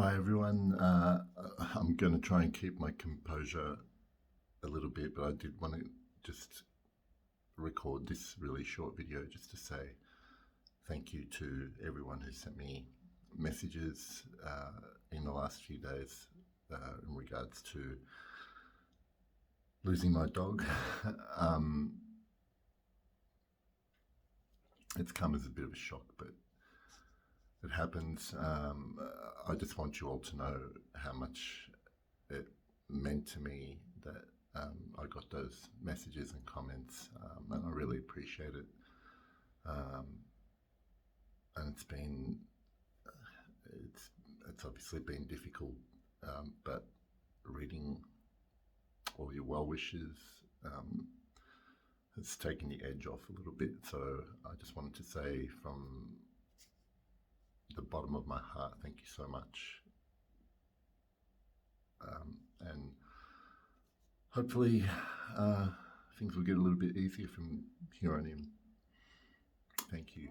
Hi everyone. I'm going to try and keep my composure a little bit, but I did want to just record this really short video just to say thank you to everyone who sent me messages in the last few days in regards to losing my dog. It's come as a bit of a shock, but it happens. I just want you all to know how much it meant to me that I got those messages and comments, and I really appreciate it. And it's obviously been difficult, but reading all your well wishes has taken the edge off a little bit. So I just wanted to say from the bottom of my heart, thank you so much. And hopefully things will get a little bit easier from here on in. Thank you.